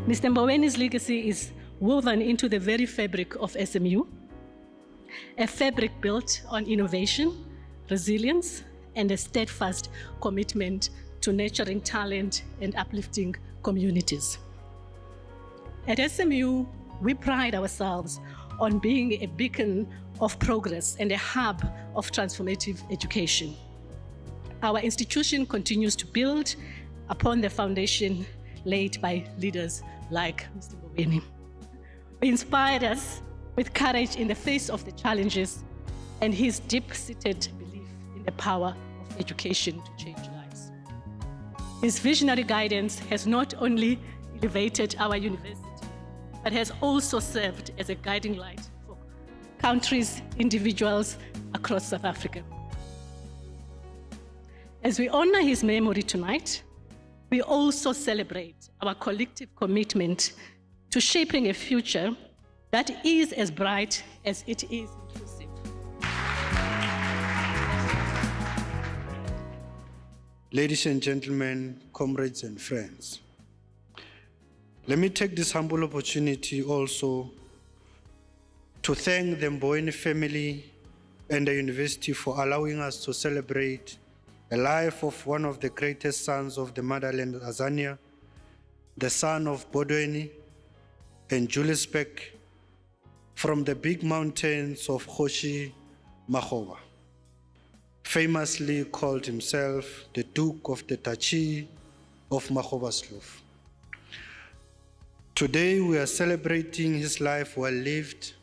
Mr. Mboweni's legacy is woven into the very fabric of SMU, a fabric built on innovation, resilience, and a steadfast commitment to nurturing talent and uplifting communities. At SMU, we pride ourselves on being a beacon of progress and a hub of transformative education. Our institution continues to build upon the foundation laid by leaders like Mr. Mboweni. He inspired us with courage in the face of the challenges and his deep-seated belief in the power of education to change lives. His visionary guidance has not only elevated our university, but has also served as a guiding light for countries, individuals across South Africa. As we honor his memory tonight, we also celebrate our collective commitment to shaping a future that is as bright as it is inclusive. Ladies and gentlemen, comrades and friends, let me take this humble opportunity also to thank the Mboweni family and the university for allowing us to celebrate a life of one of the greatest sons of the motherland, Azania, the son of Bodweni and Julius Beck, from the big mountains of Kgoshi Makgoba, famously called himself the Duke of the Tachi of Makgoba's. Today we are celebrating his life well lived.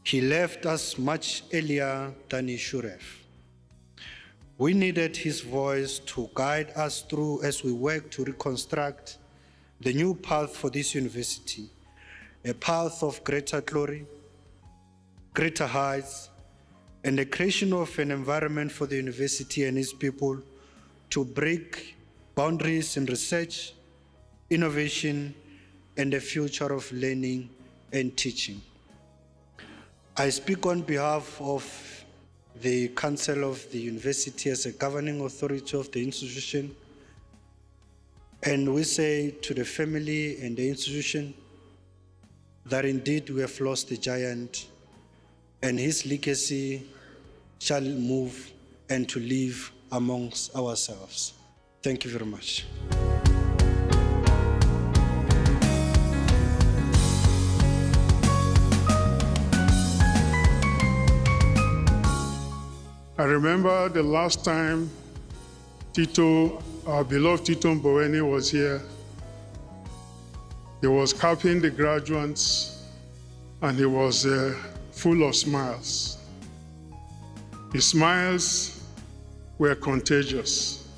He left us much earlier than he should have. We needed his voice to guide us through as we work to reconstruct the new path for this university, a path of greater glory, greater heights, and the creation of an environment for the university and its people to break boundaries in research, innovation, and the future of learning and teaching. I speak on behalf of the Council of the University as a governing authority of the institution, and we say to the family and the institution that indeed we have lost a giant, and his legacy shall move and to live amongst ourselves. Thank you very much. I remember the last time Tito, our beloved Tito Mboweni, was here. He was capping the graduates and he was full of smiles. His smiles were contagious.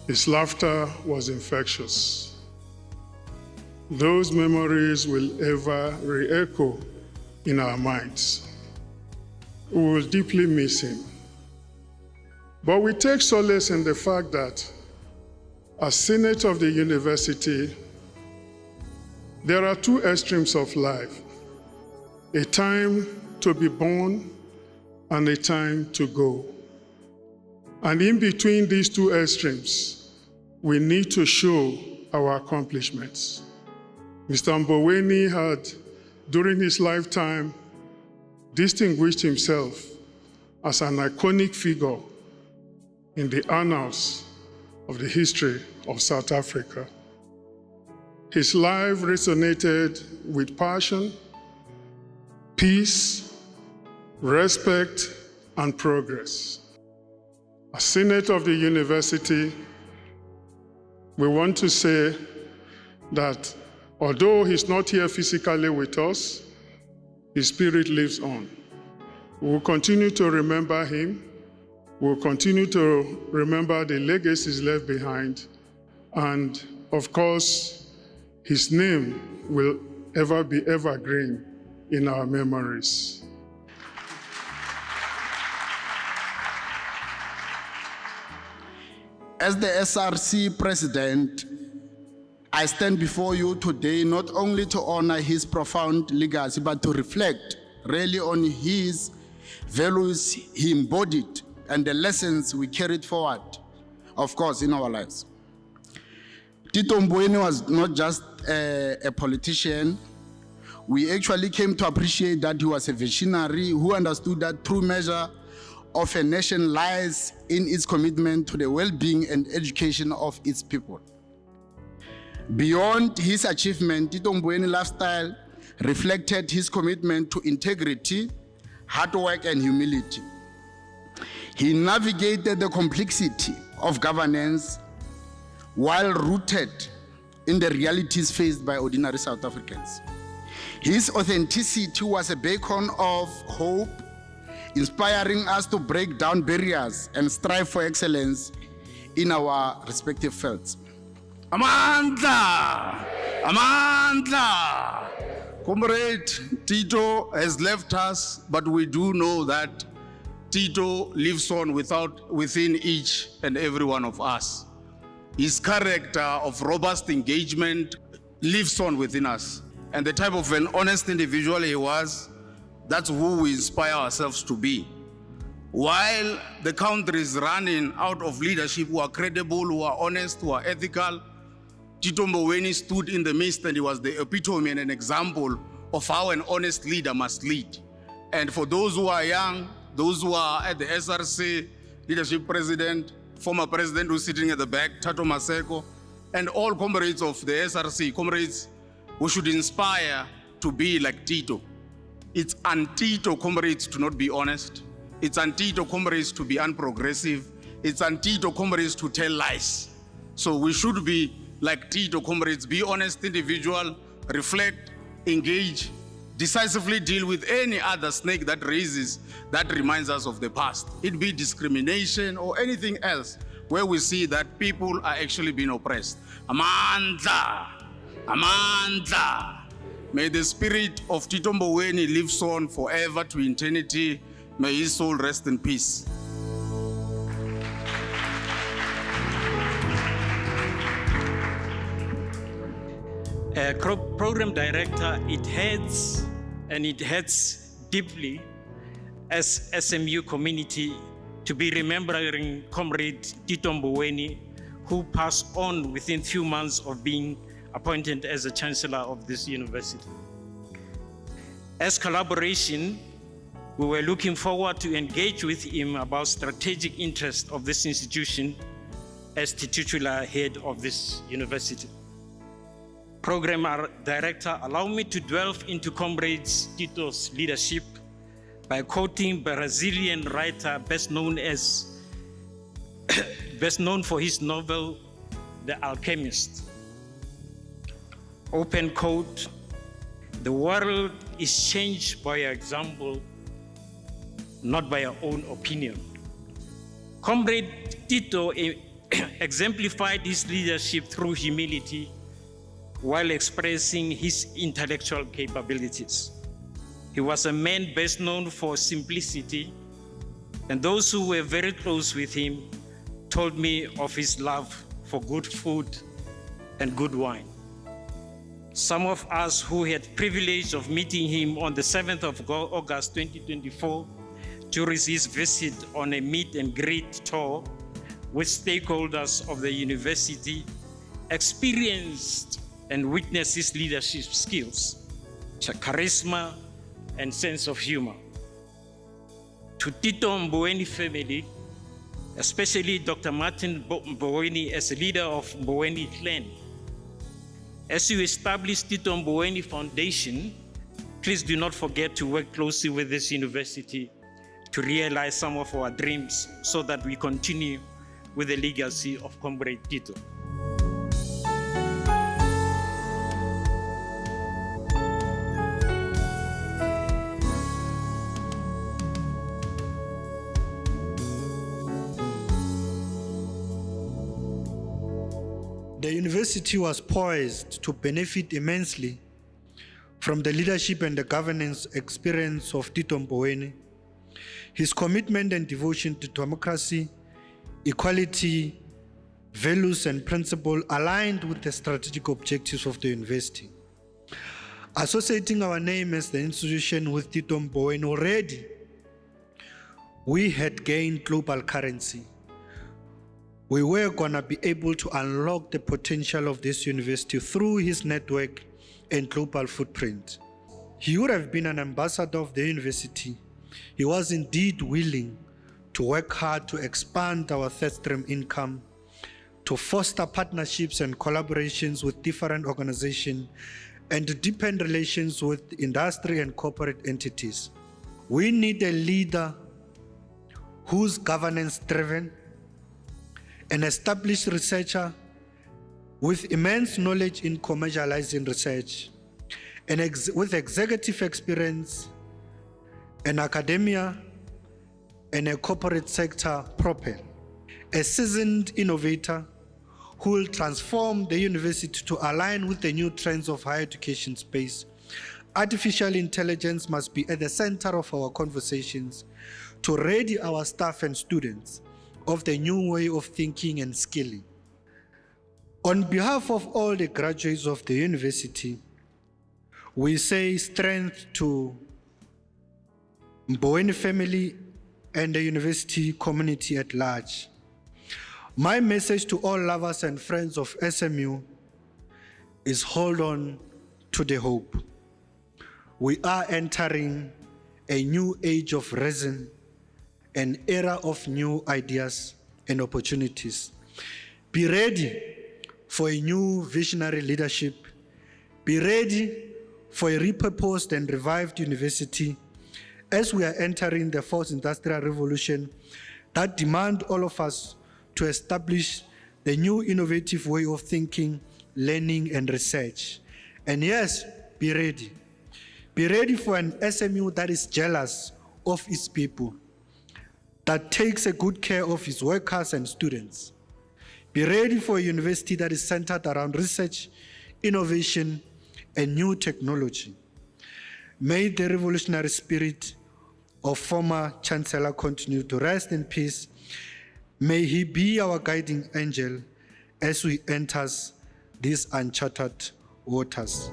His laughter was infectious. Those memories will ever re-echo in our minds. We will deeply miss him. But we take solace in the fact that as Senate of the university, there are two extremes of life: a time to be born and a time to go. And in between these two extremes, we need to show our accomplishments. Mr. Mboweni had, during his lifetime, distinguished himself as an iconic figure in the annals of the history of South Africa. His life resonated with passion, peace, respect, and progress. As Senate of the university, we want to say that although he's not here physically with us, his spirit lives on. We will continue to remember him. We will continue to remember the legacies left behind. And of course, his name will ever be evergreen in our memories. As the SRC president, I stand before you today not only to honor his profound legacy, but to reflect really on his values he embodied and the lessons we carried forward, of course, in our lives. Tito Mboweni was not just a politician. We actually came to appreciate that he was a visionary who understood that true measure of a nation lies in its commitment to the well-being and education of its people. Beyond his achievement, Tito Mboweni's lifestyle reflected his commitment to integrity, hard work, and humility. He navigated the complexity of governance while rooted in the realities faced by ordinary South Africans. His authenticity was a beacon of hope, inspiring us to break down barriers and strive for excellence in our respective fields. Amandla! Amandla! Comrade Tito has left us, but we do know that Tito lives on within each and every one of us. His character of robust engagement lives on within us. And the type of an honest individual he was, that's who we inspire ourselves to be. While the country is running out of leadership who are credible, who are honest, who are ethical, Tito Mboweni stood in the midst, and he was the epitome and an example of how an honest leader must lead. And for those who are young, those who are at the SRC, leadership president, former president who's sitting at the back, Tato Maseko, and all comrades of the SRC, comrades who should inspire to be like Tito. It's un-Tito, comrades, to not be honest. It's un-Tito, comrades, to be unprogressive. It's un-Tito, comrades, to tell lies. So we should be like Tito, comrades, be honest individual, reflect, engage, decisively deal with any other snake that raises, that reminds us of the past. It be discrimination or anything else where we see that people are actually being oppressed. Amandla! Amandla! May the spirit of Tito Mboweni live on forever to eternity. May his soul rest in peace. Program director, it hurts, and it hurts deeply as SMU community to be remembering Comrade Tito Mboweni, who passed on within few months of being appointed as the Chancellor of this university. As collaboration, we were looking forward to engage with him about strategic interest of this institution as the titular head of this university. Program director, allow me to delve into Comrade Tito's leadership by quoting Brazilian writer best known for his novel, The Alchemist. Open quote, "The world is changed by your example, not by your own opinion." Comrade Tito exemplified his leadership through humility while expressing his intellectual capabilities. He was a man best known for simplicity, and those who were very close with him told me of his love for good food and good wine. Some of us who had privilege of meeting him on the 7th of August 2024 during his visit on a meet and greet tour with stakeholders of the university experienced and witnessed his leadership skills, charisma, and sense of humor. To Tito Mboweni family, especially Dr. Martin Mboweni as a leader of Mboweni clan, as you establish Tito Mboweni Foundation, please do not forget to work closely with this university to realize some of our dreams so that we continue with the legacy of Comrade Tito. The university was poised to benefit immensely from the leadership and the governance experience of Tito Mboweni. His commitment and devotion to democracy, equality, values and principles aligned with the strategic objectives of the university. Associating our name as the institution with Tito Mboweni already, we had gained global currency. we were gonna be able to unlock the potential of this university through his network and global footprint. He would have been an ambassador of the university. He was indeed willing to work hard to expand our third stream income, to foster partnerships and collaborations with different organizations, and to deepen relations with industry and corporate entities. We need a leader who's governance-driven, an established researcher with immense knowledge in commercializing research, and with executive experience in academia and a corporate sector proper, a seasoned innovator who will transform the university to align with the new trends of higher education space. Artificial intelligence must be at the center of our conversations to ready our staff and students of the new way of thinking and skilling. On behalf of all the graduates of the university, we say strength to Mboweni family and the university community at large. My message to all lovers and friends of SMU is hold on to the hope. We are entering a new age of reason, an era of new ideas and opportunities. Be ready for a new visionary leadership. Be ready for a repurposed and revived university as we are entering the fourth industrial revolution that demand all of us to establish the new innovative way of thinking, learning, and research. And yes, be ready. Be ready for an SMU that is jealous of its people, that takes a good care of its workers and students. Be ready for a university that is centered around research, innovation, and new technology. May the revolutionary spirit of former Chancellor continue to rest in peace. May he be our guiding angel as we enter these uncharted waters.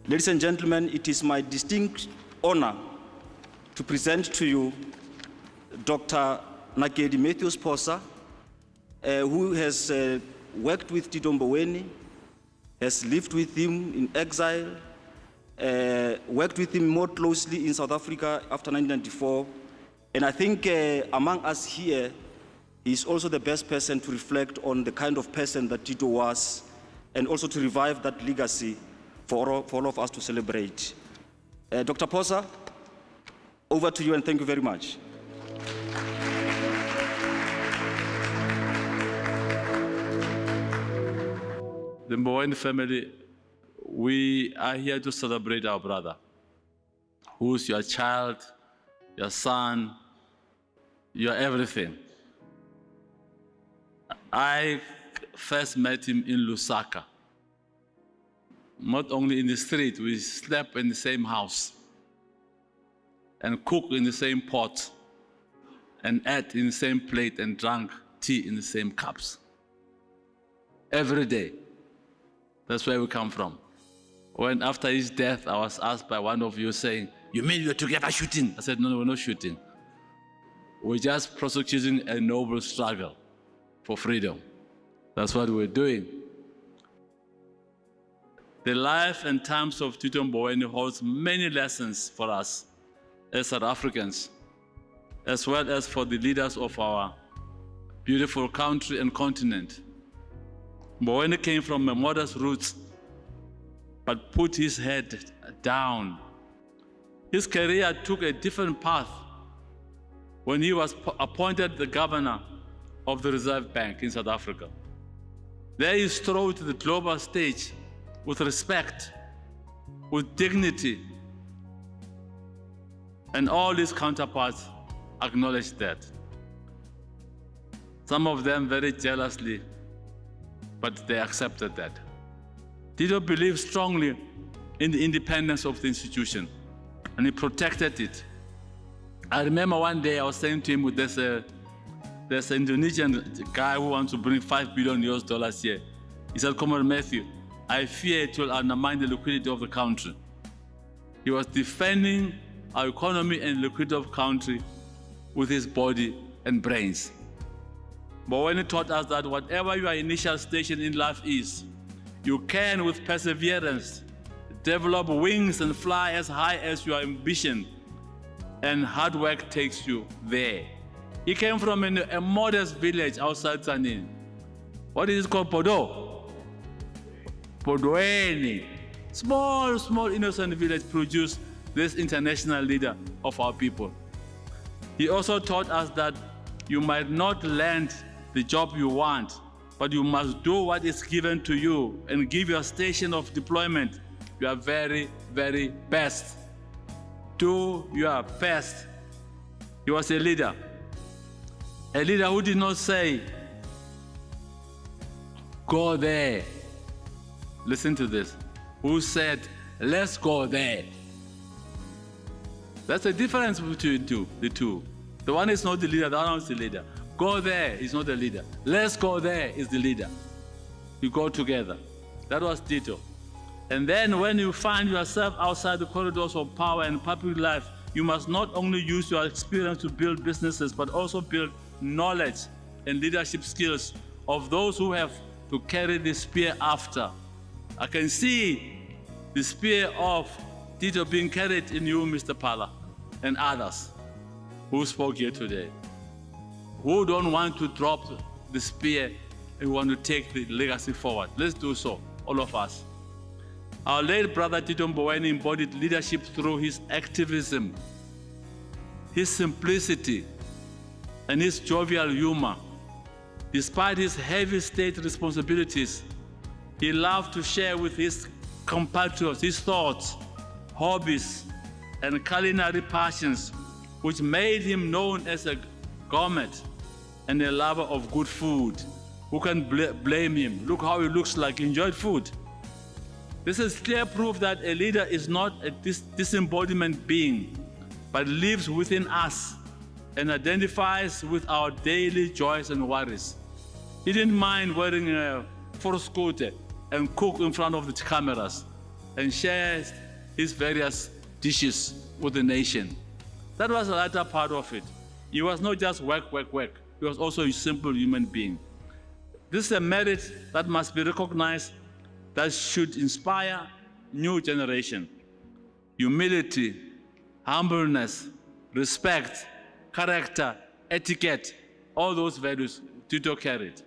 Ladies and gentlemen, it is my distinct honor to present to you Dr. Nakedi Matthews Posa, who has worked with Tito Mboweni, has lived with him in exile, worked with him more closely in South Africa after 1994. And I think among us here, he's also the best person to reflect on the kind of person that Tito was, and also to revive that legacy for all of us to celebrate. Dr. Posa, over to you, and thank you very much. The Mboweni family, we are here to celebrate our brother, who's your child, your son, your everything. I first met him in Lusaka. Not only in the street, we slept in the same house and cooked in the same pot and ate in the same plate and drank tea in the same cups. Every day. That's where we come from. When after his death, I was asked by one of you saying, "You mean you're together shooting?" I said, "No, we're not shooting. We're just prosecuting a noble struggle for freedom." That's what we're doing. The life and times of Tito Mboweni holds many lessons for us as South Africans. as well as for the leaders of our beautiful country and continent. Mboweni came from a modest roots, but put his head down. His career took a different path when he was appointed the governor of the Reserve Bank in South Africa. There he strode to the global stage with respect, with dignity, and all his counterparts acknowledged that. Some of them very jealously, but they accepted that. Tito believed strongly in the independence of the institution, and he protected it. I remember one day I was saying to him, there's an Indonesian guy who wants to bring $5 billion here. He said, Comrade Matthew, I fear it will undermine the liquidity of the country. He was defending our economy and liquidity of the country with his body and brains. But when he taught us that whatever your initial station in life is, you can, with perseverance, develop wings and fly as high as your ambition, and hard work takes you there. He came from a modest village outside Tsanin. What is it called? Mboweni. Small, innocent village produced this international leader of our people. He also taught us that you might not land the job you want, but you must do what is given to you and give your station of deployment your very, very best. Do your best. He was a leader who did not say, go there. Listen to this. Who said, let's go there. That's the difference between the two. The one is not the leader, the other one is the leader. Go there is not the leader. Let's go there is the leader. You go together. That was Tito. And then when you find yourself outside the corridors of power and public life, you must not only use your experience to build businesses, but also build knowledge and leadership skills of those who have to carry the spear after. I can see the spear of Tito being carried in you, Mr. Pala, and others who spoke here today, who don't want to drop the spear and want to take the legacy forward. Let's do so, all of us. Our late brother Tito Mboweni embodied leadership through his activism, his simplicity, and his jovial humor. Despite his heavy state responsibilities, he loved to share with his compatriots his thoughts, hobbies, and culinary passions, which made him known as a gourmet and a lover of good food. Who can blame him? Look how he looks like he enjoyed food. This is clear proof that a leader is not a disembodiment being, but lives within us and identifies with our daily joys and worries. He didn't mind wearing a frost coat and cook in front of the cameras and share his various dishes with the nation. That was the latter part of it. He was not just work. He was also a simple human being. This is a merit that must be recognized, that should inspire new generation. Humility, humbleness, respect, character, etiquette, all those values Tito carried.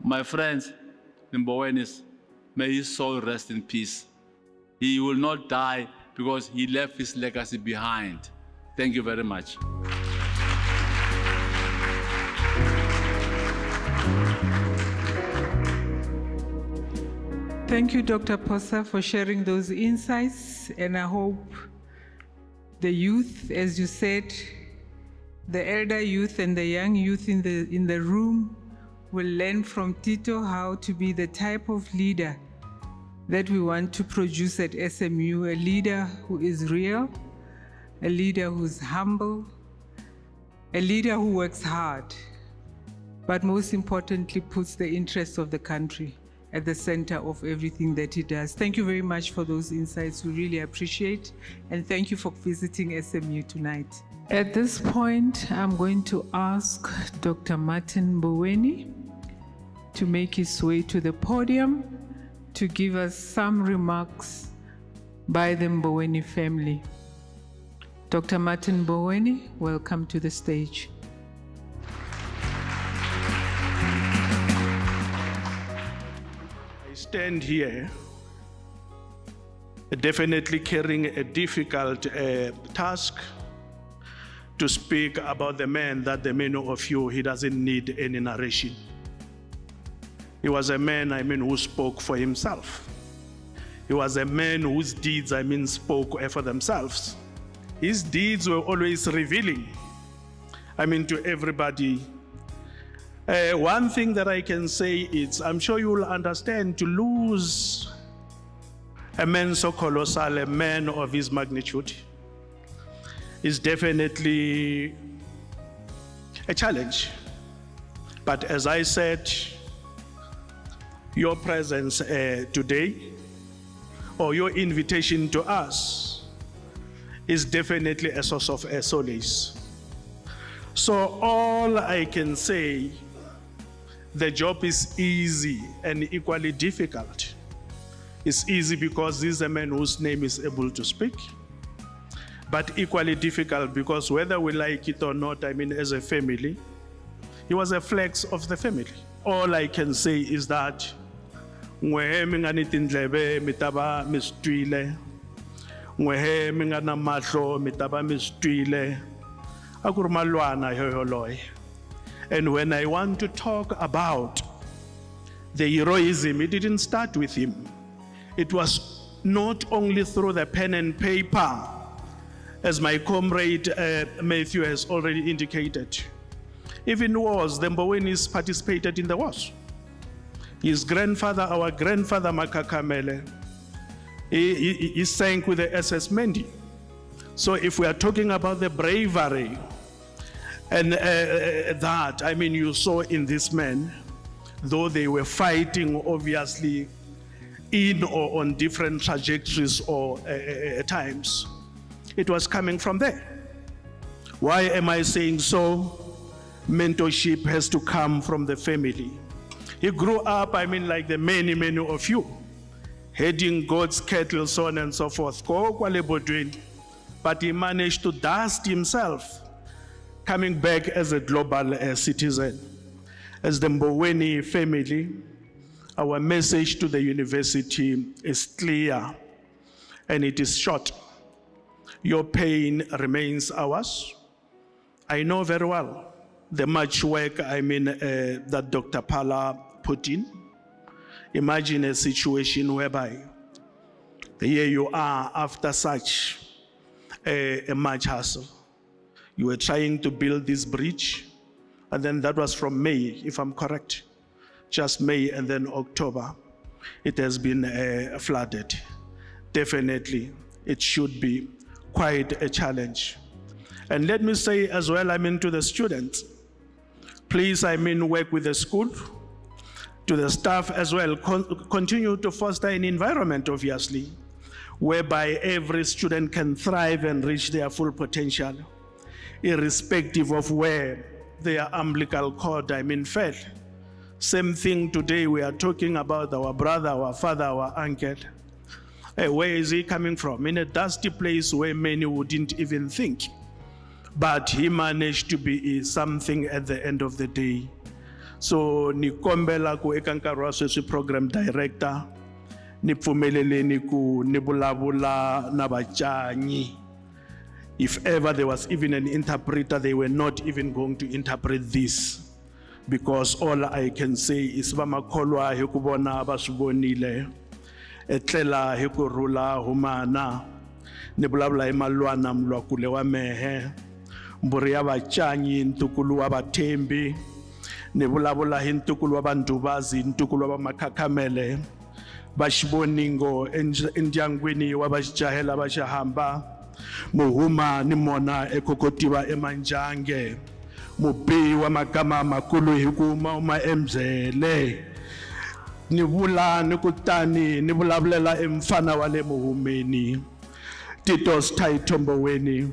My friends, the Mbowenis, may his soul rest in peace. He will not die because he left his legacy behind. Thank you very much. Thank you, Dr. Posa, for sharing those insights, and I hope the youth, as you said, the elder youth and the young youth in the room will learn from Tito how to be the type of leader that we want to produce at SMU, a leader who is real, a leader who's humble, a leader who works hard, but most importantly puts the interests of the country at the center of everything that he does. Thank you very much for those insights. We really appreciate, and thank you for visiting SMU tonight. At this point, I'm going to ask Dr. Martin Mboweni to make his way to the podium to give us some remarks by the Mboweni family. Dr. Martin Mboweni, welcome to the stage. I stand here definitely carrying a difficult task to speak about the man that the many of you, he doesn't need any narration. He was a man, who spoke for himself. He was a man whose deeds, spoke for themselves. His deeds were always revealing, to everybody. One thing that I can say is, I'm sure you will understand, to lose a man so colossal, a man of his magnitude, is definitely a challenge. But as I said, your presence today, or your invitation to us, is definitely a source of solace. So all I can say, the job is easy and equally difficult. It's easy because this is a man whose name is able to speak, but equally difficult because whether we like it or not, as a family, he was a flex of the family. All I can say is that ngwehe mingani tindlebe mitaba mistwile, ngwehe mingana mahlo mitaba mistwile, akurmalwana yoyoloy. And when I want to talk about the heroism, it didn't start with him. It was not only through the pen and paper, as my comrade Matthew has already indicated. Even wars, the Mbowenis participated in the wars. His grandfather, our grandfather Makakamele, he sank with the SS Mendi. So if we are talking about the bravery, and that, you saw in this man, though they were fighting obviously in or on different trajectories or times, it was coming from there. Why am I saying so? Mentorship has to come from the family. He grew up, like the many of you, heading God's cattle, so on and so forth. But he managed to dust himself, coming back as a global citizen. As the Mboweni family, our message to the university is clear and it is short. Your pain remains ours. I know very well the much work that Dr. Pala put in. Imagine a situation whereby here you are after such a much hassle. You were trying to build this bridge, and then that was from May, if I'm correct. Just May and then October. It has been flooded. Definitely, it should be quite a challenge. And let me say as well, to the students, please, work with the school, to the staff as well, continue to foster an environment, obviously, whereby every student can thrive and reach their full potential, irrespective of where their umbilical cord, fell. Same thing today, we are talking about our brother, our father, our uncle. Where is he coming from? In a dusty place where many wouldn't even think. But he managed to be something at the end of the day. So, nikombela ku ekankarwa program director, nipfumeleleni ku nibulabula nabachanyi. If ever there was even an interpreter, they were not even going to interpret this. Because all I can say is bamakholwa hi ku bona ba swibonile, etlela hi ku rula humana, ni vulavula hi malwana mlwakule wa mehe, mburi ya vachanyi ntukulu wa vathembi, ni vulavula hi ntukulu wa vandubazi, ntukulu wa makhakamele, va xivoningo endyangwini wa vaxijahela va xihamba, muhuma ni mona ekokotiva emanjange, mubihi wa magama makulu hi ku uma embyele, ni vula ni kutani ni vulavulela emfana wa le muhumeni. Tito Titus Mboweni,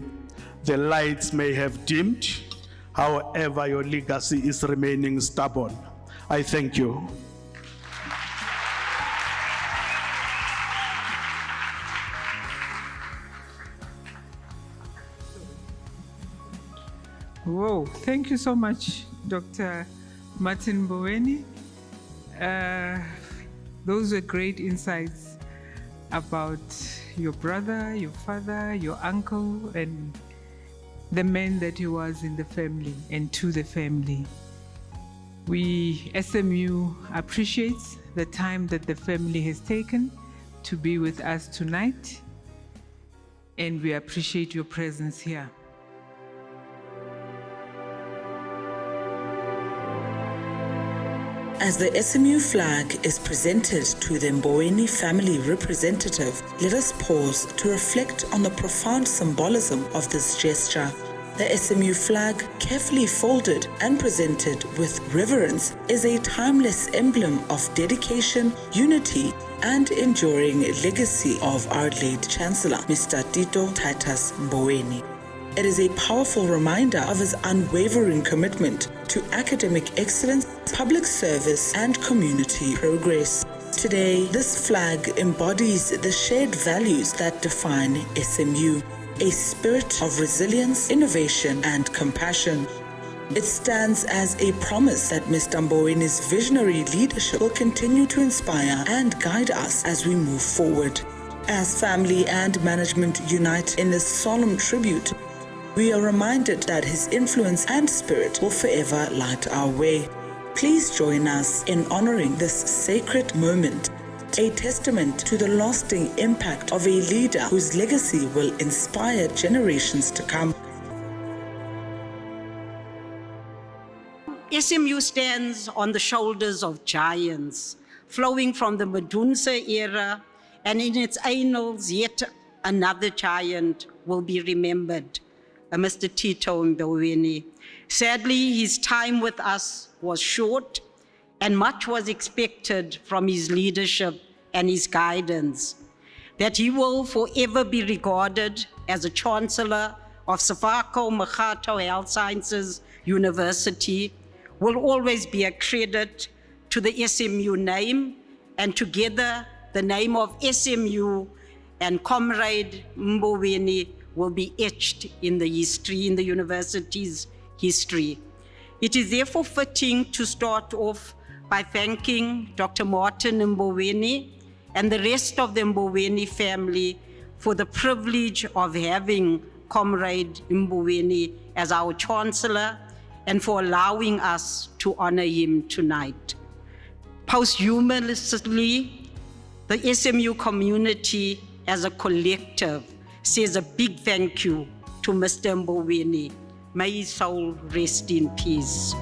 the lights may have dimmed, however your legacy is remaining stubborn. I thank you. Whoa, thank you so much, Dr. Martin Mboweni. Those were great insights about your brother, your father, your uncle, and the man that he was in the family and to the family. We, SMU, appreciates the time that the family has taken to be with us tonight, and we appreciate your presence here. As the SMU flag is presented to the Mboweni family representative, let us pause to reflect on the profound symbolism of this gesture. The SMU flag, carefully folded and presented with reverence, is a timeless emblem of dedication, unity, and enduring legacy of our late Chancellor, Mr. Tito Titus Mboweni. It is a powerful reminder of his unwavering commitment to academic excellence, public service, and community progress. Today, this flag embodies the shared values that define SMU, a spirit of resilience, innovation, and compassion. It stands as a promise that Mr. Mboweni's visionary leadership will continue to inspire and guide us as we move forward. As family and management unite in this solemn tribute, we are reminded that his influence and spirit will forever light our way. Please join us in honoring this sacred moment, a testament to the lasting impact of a leader whose legacy will inspire generations to come. SMU stands on the shoulders of giants, flowing from the Medunsa era, and in its annals, yet another giant will be remembered. Mr. Tito Mboweni. Sadly, his time with us was short, and much was expected from his leadership and his guidance. That he will forever be regarded as a Chancellor of Sefako Makgato Health Sciences University will always be a credit to the SMU name, and together the name of SMU and Comrade Mboweni will be etched in the university's history. It is therefore fitting to start off by thanking Dr. Martin Mboweni and the rest of the Mboweni family for the privilege of having Comrade Mboweni as our Chancellor and for allowing us to honor him tonight. Posthumously, the SMU community as a collective says a big thank you to Mr. Mboweni. May his soul rest in peace.